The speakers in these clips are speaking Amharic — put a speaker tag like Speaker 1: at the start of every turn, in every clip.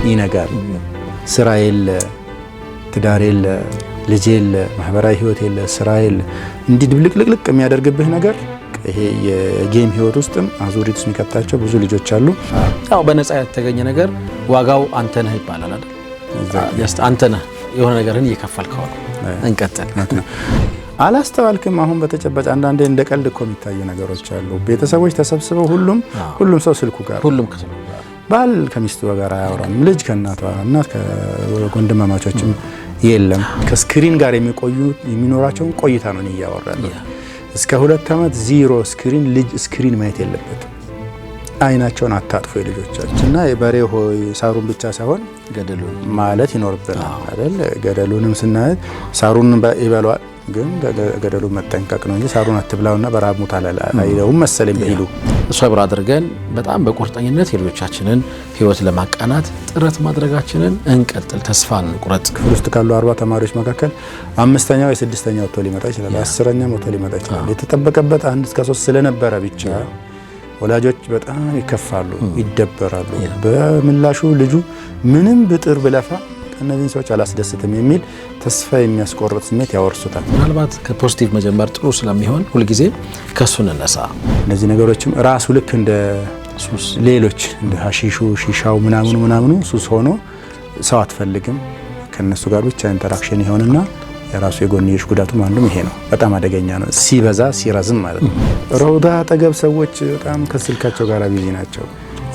Speaker 1: ይነጋል። ስራ የለ፣ ትዳር የለ፣ ልጅ የለ፣ ማህበራዊ ህይወት የለ፣ ስራ የለ። እንዲህ ድብልቅልቅልቅ የሚያደርግብህ ነገር ይሄ የጌም ህይወት ውስጥም አዙሪት ውስጥ የሚከታቸው ብዙ ልጆች አሉ።
Speaker 2: ያው በነፃ የተገኘ ነገር ዋጋው አንተ ነህ ይባላል አይደል? አንተ ነህ የሆነ ነገርን እየከፈልከው ነው። እንቀጥል።
Speaker 1: አላስተዋልክም? አሁን በተጨባጭ አንዳንዴ እንደ ቀልድ እኮ የሚታዩ ነገሮች አሉ። ቤተሰቦች ተሰብስበው ሁሉም ሰው ስልኩ ጋር፣ ባል ከሚስቱ ጋር አያወራም፣ ልጅ ከእናቷ፣ እናት ከወንድማማቾችም የለም። ከስክሪን ጋር የሚኖራቸውን ቆይታ ነው እያወራሉ። እስከ 2 ዓመት ዜሮ ስክሪን፣ ልጅ ስክሪን ማየት የለበትም። አይናቸውን አታጥፎ የልጆቻችን እና የበሬ ሆይ ሳሩን ብቻ ሳይሆን ገደሉን ማለት ይኖርብናል አይደል? ገደሉንም ስናየት ሳሩን ይበላዋል፣ ግን ገደሉ መጠንቀቅ ነው እንጂ ሳሩን አትብላውና በራብ ሙት አይለውም መሰለኝ በሂሉ።
Speaker 2: ሰብር አድርገን በጣም በቁርጠኝነት የልጆቻችንን ህይወት ለማቃናት ጥረት ማድረጋችንን እንቀጥል። ተስፋ እንቁረጥ።
Speaker 1: ክፍል ውስጥ ካሉ 40 ተማሪዎች መካከል 5ኛው የ6ኛው ወጥቶ ሊመጣ ይችላል፣ 10ኛው ወጥቶ ሊመጣ ይችላል። የተጠበቀበት 1 እስከ 3 ስለነበረ ብቻ ወላጆች በጣም ይከፋሉ፣ ይደበራሉ። በምላሹ ልጁ ምንም ብጥር ብለፋ እነዚህን ሰዎች አላስደስትም የሚል ተስፋ የሚያስቆርጥ ስሜት ያወርሱታል።
Speaker 2: ምናልባት ከፖዚቲቭ መጀመር ጥሩ ስለሚሆን ሁልጊዜ ከሱ እንነሳ።
Speaker 1: እነዚህ ነገሮችም ራሱ ልክ እንደ ሱስ ሌሎች እንደ ሀሺሹ፣ ሺሻው ምናምኑ ሱስ ሆኖ ሰው አትፈልግም። ከነሱ ጋር ብቻ ኢንተራክሽን ይሆንና የራሱ የጎንዮሽ ጉዳቱም አንዱም ይሄ ነው። በጣም አደገኛ ነው፣ ሲበዛ ሲረዝም ማለት ነው። ረውዳ አጠገብ ሰዎች በጣም ከስልካቸው ጋር ቢዚ ናቸው።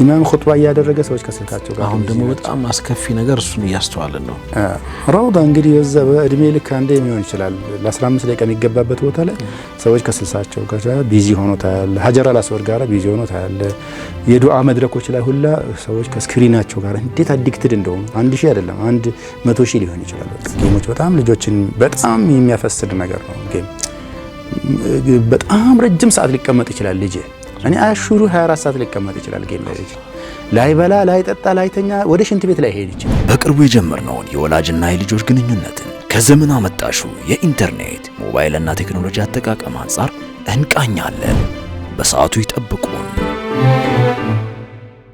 Speaker 1: ኢማም ኹጥባ እያደረገ ሰዎች ከስልካቸው ጋር
Speaker 2: አሁን ደግሞ በጣም አስከፊ ነገር እሱን እያስተዋልን ነው።
Speaker 1: ረውዳ እንግዲህ በዛ በእድሜ ልክ አንዴ የሚሆን ይችላል። ለ15 ደቂቃ የሚገባበት ቦታ ላይ ሰዎች ከስልሳቸው ጋር ቢዚ ሆኖ ታያለ። ሀጀር አልአስወድ ጋር ቢዚ ሆኖ ታያለ። የዱዓ መድረኮች ላይ ሁላ ሰዎች ከስክሪናቸው ጋር እንዴት አዲክትድ እንደሆኑ 1000 አይደለም 100,000 ሊሆን ይችላል። ጌሞች በጣም ልጆችን በጣም የሚያፈስድ ነገር ነው። ጌም በጣም ረጅም ሰዓት ሊቀመጥ ይችላል ልጅ እኔ አሹሩ 24 ሰዓት ሊቀመጥ ይችላል። ጌም ላይ በላ ላይ ጠጣ ላይ ተኛ ወደ ሽንት ቤት ላይ ሄድ ይችላል።
Speaker 3: በቅርቡ የጀመርነውን የወላጅና የልጆች ግንኙነትን ከዘመን አመጣሹ የኢንተርኔት ሞባይልና ቴክኖሎጂ አጠቃቀም አንጻር እንቃኛለን። በሰዓቱ ይጠብቁን።